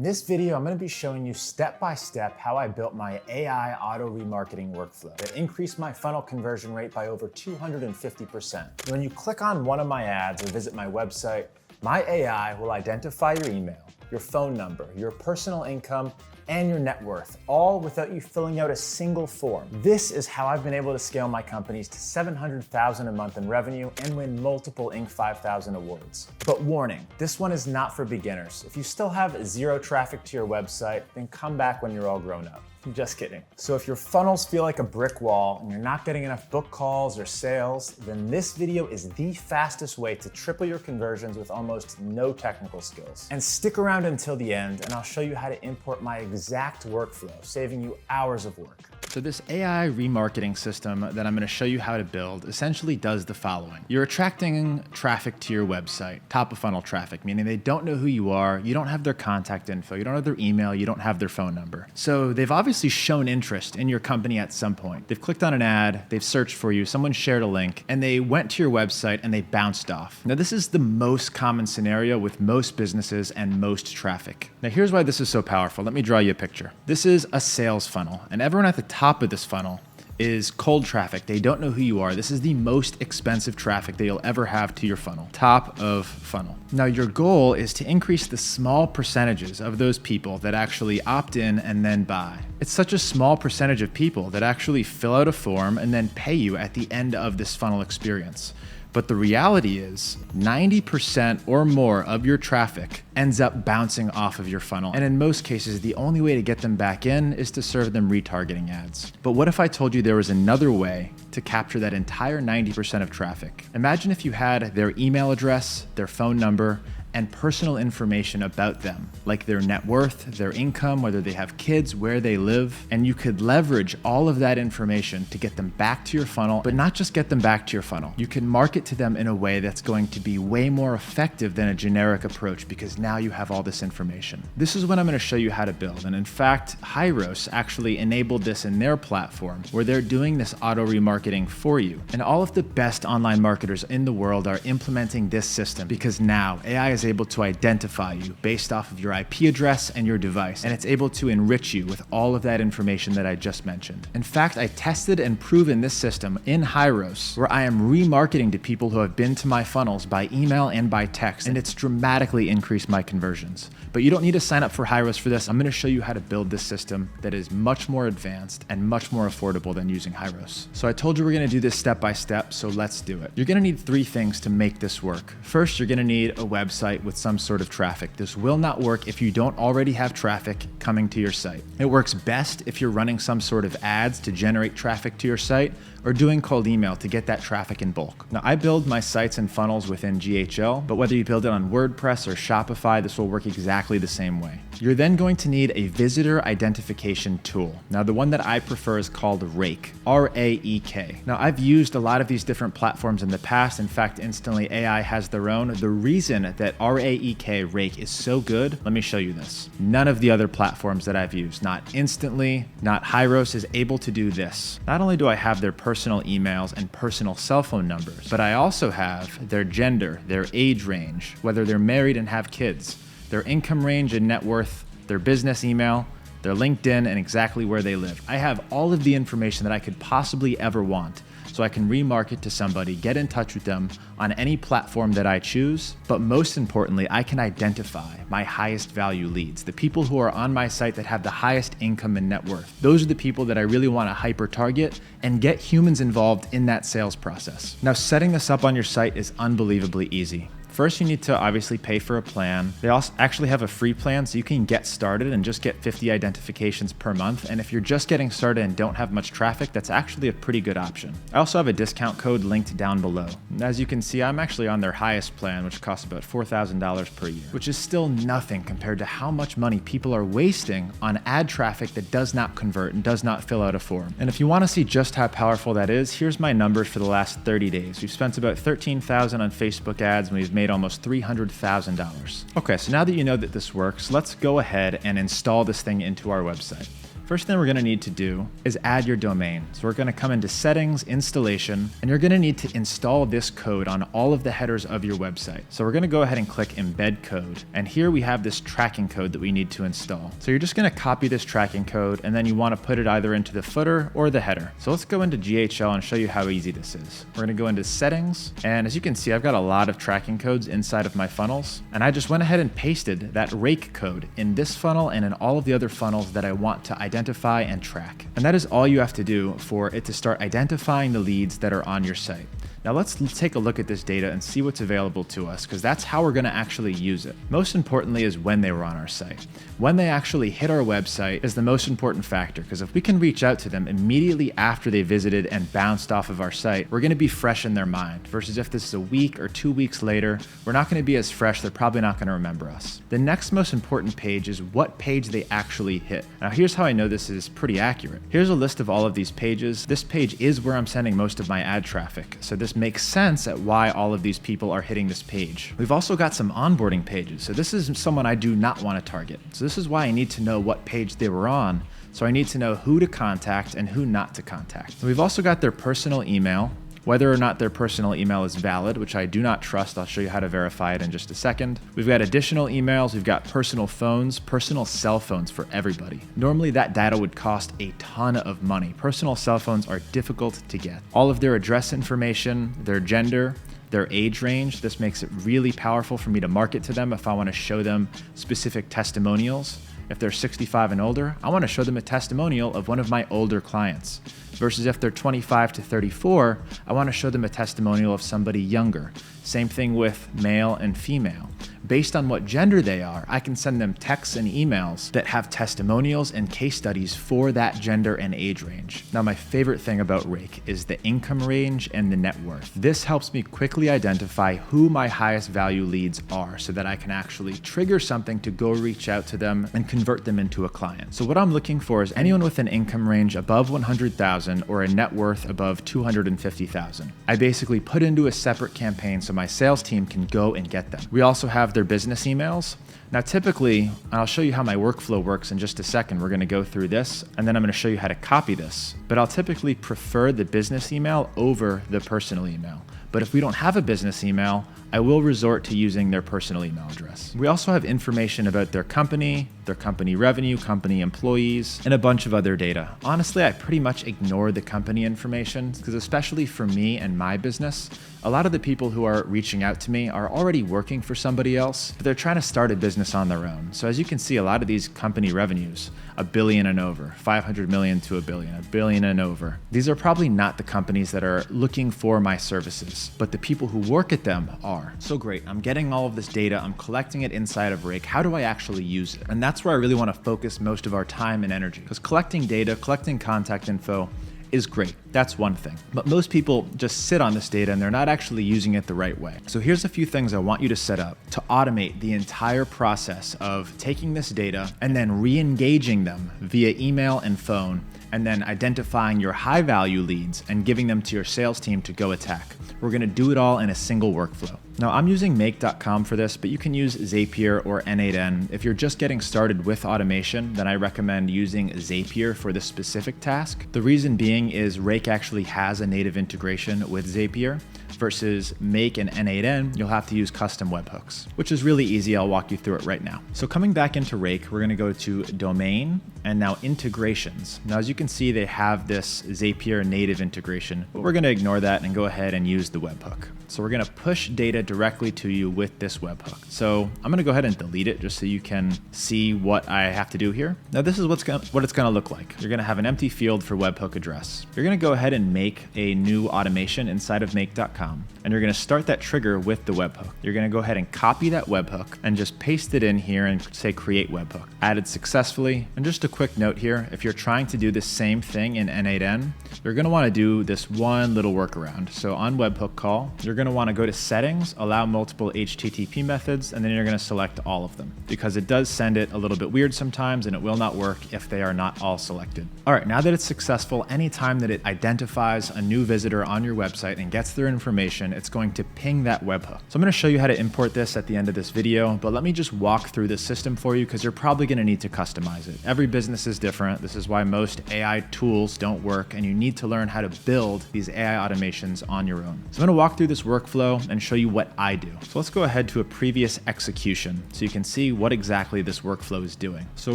In this video, I'm gonna be showing you step-by-step how I built my AI auto remarketing workflow that increased my funnel conversion rate by over 250%. When you click on one of my ads or visit my website, my AI will identify your email, your phone number, your personal income, and your net worth, all without you filling out a single form. This is how I've been able to scale my companies to $700,000 a month in revenue and win multiple Inc. 5000 awards. But warning, this one is not for beginners. If you still have zero traffic to your website, then come back when you're all grown up. Just kidding. So if your funnels feel like a brick wall and you're not getting enough book calls or sales, then this video is the fastest way to triple your conversions with almost no technical skills. And stick around until the end and I'll show you how to import my exact workflow, saving you hours of work. So this AI remarketing system that I'm gonna show you how to build essentially does the following. You're attracting traffic to your website, top of funnel traffic, meaning they don't know who you are, you don't have their contact info, you don't have their email, you don't have their phone number. So they've obviously shown interest in your company at some point. They've clicked on an ad, they've searched for you, someone shared a link, and they went to your website and they bounced off. Now this is the most common scenario with most businesses and most traffic. Now here's why this is so powerful. Let me draw you a picture. This is a sales funnel, and everyone at the top of this funnel is cold traffic. They don't know who you are. This is the most expensive traffic that you'll ever have to your funnel. Top of funnel. Now your goal is to increase the small percentages of those people that actually opt in and then buy. It's such a small percentage of people that actually fill out a form and then pay you at the end of this funnel experience. But the reality is 90% or more of your traffic ends up bouncing off of your funnel. And in most cases, the only way to get them back in is to serve them retargeting ads. But what if I told you there was another way to capture that entire 90% of traffic? Imagine if you had their email address, their phone number, and personal information about them, like their net worth, their income, whether they have kids, where they live, and you could leverage all of that information to get them back to your funnel, but not just get them back to your funnel. You can market to them in a way that's going to be way more effective than a generic approach because now you have all this information. This is what I'm gonna show you how to build. And in fact, Hyros actually enabled this in their platform where they're doing this auto remarketing for you. And all of the best online marketers in the world are implementing this system because now AI is able to identify you based off of your IP address and your device, and it's able to enrich you with all of that information that I just mentioned. In fact, I tested and proven this system in Hyros, where I am remarketing to people who have been to my funnels by email and by text, and it's dramatically increased my conversions. But you don't need to sign up for Hyros for this. I'm gonna show you how to build this system that is much more advanced and much more affordable than using Hyros. So I told you we're gonna do this step by step, so let's do it. You're gonna need three things to make this work. First, you're gonna need a website with some sort of traffic. This will not work if you don't already have traffic coming to your site. It works best if you're running some sort of ads to generate traffic to your site or doing cold email to get that traffic in bulk. Now I build my sites and funnels within GHL, but whether you build it on WordPress or Shopify, this will work exactly the same way. You're then going to need a visitor identification tool. Now the one that I prefer is called Rake, R-A-E-K. Now I've used a lot of these different platforms in the past. In fact, Instantly AI has their own. The reason that R-A-E-K, Rake, is so good, let me show you this. None of the other platforms that I've used, not Instantly, not Hyros, is able to do this. Not only do I have their personal emails and personal cell phone numbers, but I also have their gender, their age range, whether they're married and have kids, their income range and net worth, their business email, their LinkedIn, and exactly where they live. I have all of the information that I could possibly ever want, so I can remarket to somebody, get in touch with them on any platform that I choose. But most importantly, I can identify my highest value leads, the people who are on my site that have the highest income and net worth. Those are the people that I really want to hyper target and get humans involved in that sales process. Now, setting this up on your site is unbelievably easy. First, you need to obviously pay for a plan. They also actually have a free plan, so you can get started and just get 50 identifications per month. And if you're just getting started and don't have much traffic, that's actually a pretty good option. I also have a discount code linked down below. As you can see, I'm actually on their highest plan, which costs about $4,000 per year, which is still nothing compared to how much money people are wasting on ad traffic that does not convert and does not fill out a form. And if you want to see just how powerful that is, here's my numbers for the last 30 days. We've spent about $13,000 on Facebook ads, and we've made almost $300,000. Okay, so now that you know that this works, let's go ahead and install this thing into our website. First thing we're gonna need to do is add your domain. So we're gonna come into settings, installation, and you're gonna need to install this code on all of the headers of your website. So we're gonna go ahead and click embed code. And here we have this tracking code that we need to install. So you're just gonna copy this tracking code and then you wanna put it either into the footer or the header. So let's go into GHL and show you how easy this is. We're gonna go into settings. And as you can see, I've got a lot of tracking codes inside of my funnels. And I just went ahead and pasted that Rake code in this funnel and in all of the other funnels that I want to identify and track. And that is all you have to do for it to start identifying the leads that are on your site. Now let's take a look at this data and see what's available to us, because that's how we're gonna actually use it. Most importantly is when they were on our site. When they actually hit our website is the most important factor, because if we can reach out to them immediately after they visited and bounced off of our site, we're gonna be fresh in their mind, versus if this is a week or 2 weeks later, we're not gonna be as fresh, they're probably not gonna remember us. The next most important page is what page they actually hit. Now here's how I know this is pretty accurate. Here's a list of all of these pages. This page is where I'm sending most of my ad traffic, so this makes sense at why all of these people are hitting this page. We've also got some onboarding pages. So this is someone I do not want to target. So this is why I need to know what page they were on. So I need to know who to contact and who not to contact. And we've also got their personal email, whether or not their personal email is valid, which I do not trust. I'll show you how to verify it in just a second. We've got additional emails. We've got personal phones, personal cell phones for everybody. Normally that data would cost a ton of money. Personal cell phones are difficult to get. All of their address information, their gender, their age range. This makes it really powerful for me to market to them if I want to show them specific testimonials. If they're 65 and older, I want to show them a testimonial of one of my older clients. Versus if they're 25 to 34, I want to show them a testimonial of somebody younger. Same thing with male and female. Based on what gender they are, I can send them texts and emails that have testimonials and case studies for that gender and age range. Now, my favorite thing about Rake is the income range and the net worth. This helps me quickly identify who my highest value leads are so that I can actually trigger something to go reach out to them and convert them into a client. So what I'm looking for is anyone with an income range above 100,000 or a net worth above 250,000. I basically put into a separate campaign so my sales team can go and get them. We also have their business emails. Now typically, and I'll show you how my workflow works in just a second, we're gonna go through this and then I'm gonna show you how to copy this. But I'll typically prefer the business email over the personal email. But if we don't have a business email, I will resort to using their personal email address. We also have information about their company revenue, company employees, and a bunch of other data. Honestly, I pretty much ignore the company information because especially for me and my business, a lot of the people who are reaching out to me are already working for somebody else, but they're trying to start a business on their own. So as you can see, a lot of these company revenues, $1 billion and over, 500 million to $1 billion, $1 billion and over. These are probably not the companies that are looking for my services, but the people who work at them are. So great, I'm getting all of this data, I'm collecting it inside of Rake. How do I actually use it? And that's where I really want to focus most of our time and energy, because collecting data, collecting contact info is great. That's one thing. But most people just sit on this data and they're not actually using it the right way. So here's a few things I want you to set up to automate the entire process of taking this data and then re-engaging them via email and phone, and then identifying your high value leads and giving them to your sales team to go attack. We're gonna do it all in a single workflow. Now I'm using make.com for this, but you can use Zapier or N8N. If you're just getting started with automation, then I recommend using Zapier for this specific task. The reason being is Rake actually has a native integration with Zapier. Versus Make and N8N, you'll have to use custom webhooks, which is really easy. I'll walk you through it right now. So coming back into Rake, we're gonna go to Domain and now Integrations. Now, as you can see, they have this Zapier native integration, but we're gonna ignore that and go ahead and use the webhook. So we're gonna push data directly to you with this webhook. So I'm gonna go ahead and delete it just so you can see what I have to do here. Now this is what it's gonna look like. You're gonna have an empty field for webhook address. You're gonna go ahead and make a new automation inside of make.com, and you're gonna start that trigger with the webhook. You're gonna go ahead and copy that webhook and just paste it in here and say create webhook. Added successfully. And just a quick note here, if you're trying to do the same thing in N8N, you're gonna wanna do this one little workaround. So on webhook call, you're gonna wanna go to settings, allow multiple HTTP methods, and then you're gonna select all of them because it does send it a little bit weird sometimes and it will not work if they are not all selected. All right, now that it's successful, anytime that it identifies a new visitor on your website and gets their information information, it's going to ping that webhook. So I'm going to show you how to import this at the end of this video, but let me just walk through the system for you because you're probably going to need to customize it. Every business is different. This is why most AI tools don't work, and you need to learn how to build these AI automations on your own. So I'm going to walk through this workflow and show you what I do. So let's go ahead to a previous execution so you can see what exactly this workflow is doing. So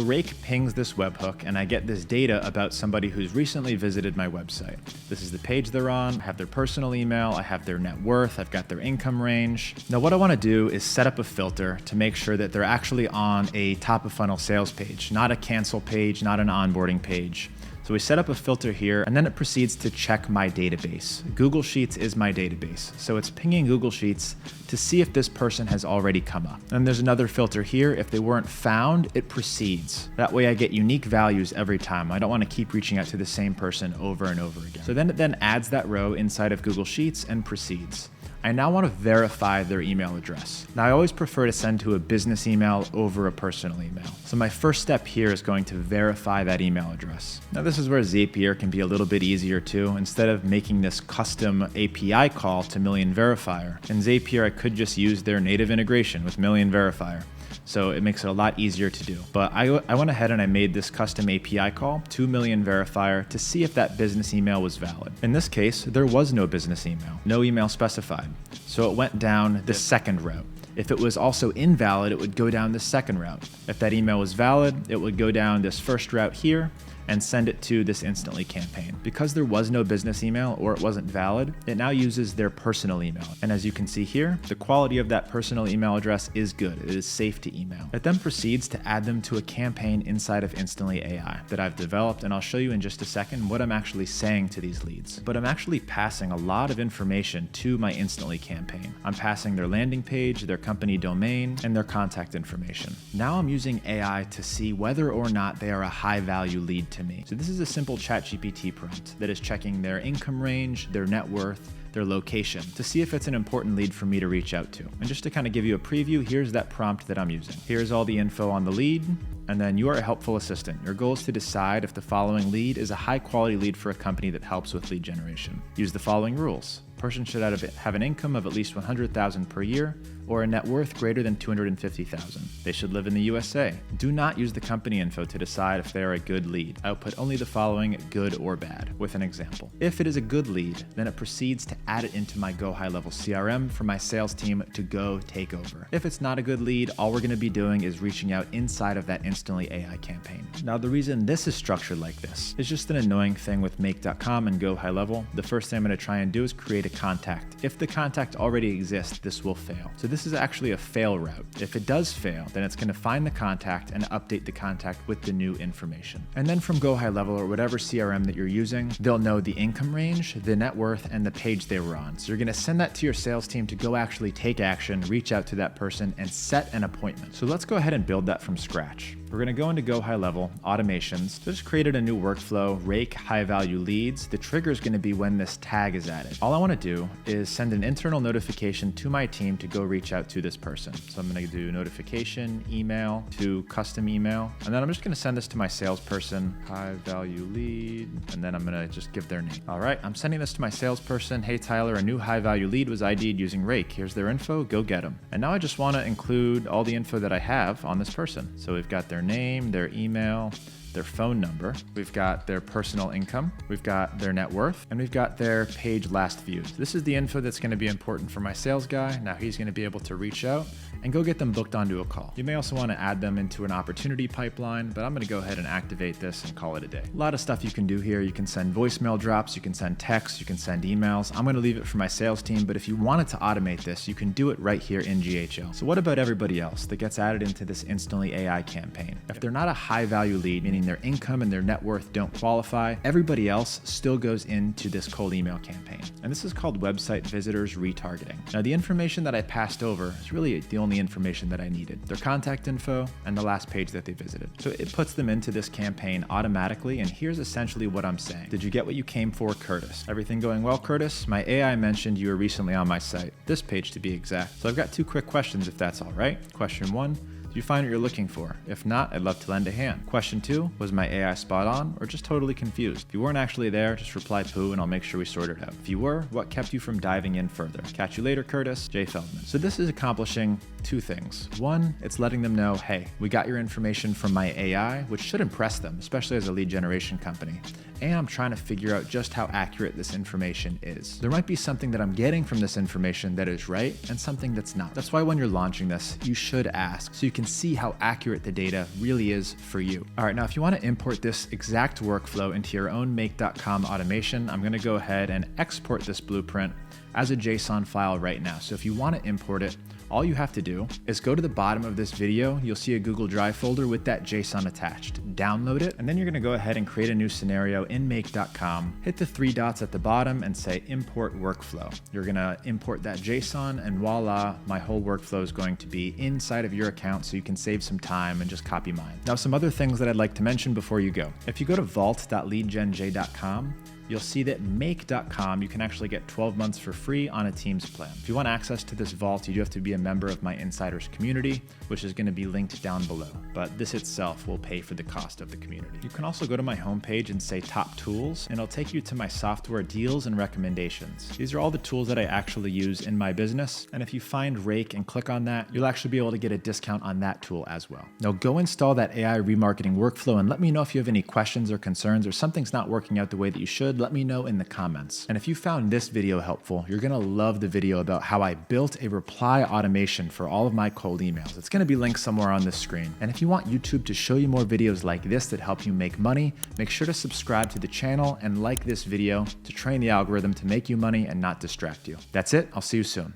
Rake pings this webhook, and I get this data about somebody who's recently visited my website. This is the page they're on. I have their personal email. I have their net worth. I've got their income range. Now what I want to do is set up a filter to make sure that they're actually on a top of funnel sales page, not a cancel page, not an onboarding page. So we set up a filter here, and then it proceeds to check my database. Google Sheets is my database. So it's pinging Google Sheets to see if this person has already come up. And there's another filter here. If they weren't found, it proceeds. That way I get unique values every time. I don't want to keep reaching out to the same person over and over again. So then it adds that row inside of Google Sheets and proceeds. I now want to verify their email address. Now I always prefer to send to a business email over a personal email. So my first step here is going to verify that email address. Now this is where Zapier can be a little bit easier too. Instead of making this custom API call to Million Verifier, in Zapier I could just use their native integration with Million Verifier. So it makes it a lot easier to do. But I went ahead and I made this custom API call to Million Verifier to see if that business email was valid. In this case, there was no business email, no email specified. So it went down the second route. If it was also invalid, it would go down the second route. If that email was valid, it would go down this first route here and send it to this instantly campaign. Because there was no business email or it wasn't valid, it now uses their personal email. And as you can see here, the quality of that personal email address is good. It is safe to email. It then proceeds to add them to a campaign inside of Instantly AI that I've developed, and I'll show you in just a second what I'm actually saying to these leads. But I'm actually passing a lot of information to my Instantly campaign. I'm passing their landing page, their company domain, and their contact information. Now I'm using AI to see whether or not they are a high value lead to me. So this is a simple ChatGPT prompt that is checking their income range, their net worth, their location to see if it's an important lead for me to reach out to. And just to kind of give you a preview, here's that prompt that I'm using. Here's all the info on the lead. And then you are a helpful assistant. Your goal is to decide if the following lead is a high quality lead for a company that helps with lead generation. Use the following rules. Person should have an income of at least $100,000 per year or a net worth greater than $250,000. They should live in the USA. Do not use the company info to decide if they are a good lead. Output only the following, good or bad, with an example. If it is a good lead, then it proceeds to add it into my Go High Level CRM for my sales team to go take over. If it's not a good lead, all we're going to be doing is reaching out inside of that Instantly AI campaign. Now, the reason this is structured like this is just an annoying thing with Make.com and Go High Level. The first thing I'm going to try and do is create a contact. If the contact already exists, this will fail. So this is actually a fail route. If it does fail, then it's going to find the contact and update the contact with the new information. And then from Go High Level or whatever CRM that you're using, they'll know the income range, the net worth, and the page they were on. So you're going to send that to your sales team to go actually take action, reach out to that person, and set an appointment. So let's go ahead and build that from scratch. We're going to go into Go High Level, automations. Just created a new workflow, Rake high value leads. The trigger is going to be when this tag is added. All I want to do is send an internal notification to my team to go reach out to this person. So I'm going to do notification, email to custom email. And then I'm just going to send this to my salesperson, high value lead. And then I'm going to just give their name. All right, I'm sending this to my salesperson. Hey, Tyler, a new high value lead was ID'd using Rake. Here's their info. Go get them. And now I just want to include all the info that I have on this person. So we've got their name, their email, their phone number, we've got their personal income, we've got their net worth, and we've got their page last viewed. This is the info that's going to be important for my sales guy. Now he's going to be able to reach out and go get them booked onto a call. You may also want to add them into an opportunity pipeline, but I'm going to go ahead and activate this and call it a day. A lot of stuff you can do here. You can send voicemail drops, you can send texts, you can send emails. I'm going to leave it for my sales team, but if you wanted to automate this, you can do it right here in GHL. So what about everybody else that gets added into this Instantly AI campaign? If they're not a high value lead, meaning their income and their net worth don't qualify, everybody else still goes into this cold email campaign. And this is called website visitors retargeting. Now the information that I passed over is really the only information that I needed. Their contact info and the last page that they visited. So it puts them into this campaign automatically, and here's essentially what I'm saying. Did you get what you came for, Curtis? Everything going well, Curtis? My AI mentioned you were recently on my site, this page to be exact. So I've got two quick questions if that's all right. Question one, Did you find what you're looking for? If not, I'd love to lend a hand. Question 2, was my AI spot on or just totally confused? If you weren't actually there, just reply poo and I'll make sure we sort it out. If you were, what kept you from diving in further? Catch you later, Curtis. J. Feldman. So this is accomplishing 2 things. 1, it's letting them know, hey, we got your information from my AI, which should impress them, especially as a lead generation company. And I'm trying to figure out just how accurate this information is. There might be something that I'm getting from this information that is right and something that's not. That's why when you're launching this, you should ask so you can see how accurate the data really is for you. All right, now if you want to import this exact workflow into your own make.com automation, I'm going to go ahead and export this blueprint as a JSON file right now. So if you want to import it, all you have to do is go to the bottom of this video. You'll see a Google Drive folder with that JSON attached. Download it, and then you're gonna go ahead and create a new scenario in make.com. Hit the 3 dots at the bottom and say import workflow. You're gonna import that JSON, and voila, my whole workflow is going to be inside of your account so you can save some time and just copy mine. Now, some other things that I'd like to mention before you go. If you go to vault.leadgenj.com, you'll see that make.com, you can actually get 12 months for free on a Teams plan. If you want access to this vault, you do have to be a member of my insiders community, which is going to be linked down below. But this itself will pay for the cost of the community. You can also go to my homepage and say top tools, and it'll take you to my software deals and recommendations. These are all the tools that I actually use in my business. And if you find Rake and click on that, you'll actually be able to get a discount on that tool as well. Now go install that AI remarketing workflow and let me know if you have any questions or concerns or something's not working out the way that you should. Let me know in the comments. And if you found this video helpful, you're gonna love the video about how I built a reply automation for all of my cold emails. It's gonna be linked somewhere on this screen. And if you want YouTube to show you more videos like this that help you make money, make sure to subscribe to the channel and like this video to train the algorithm to make you money and not distract you. That's it, I'll see you soon.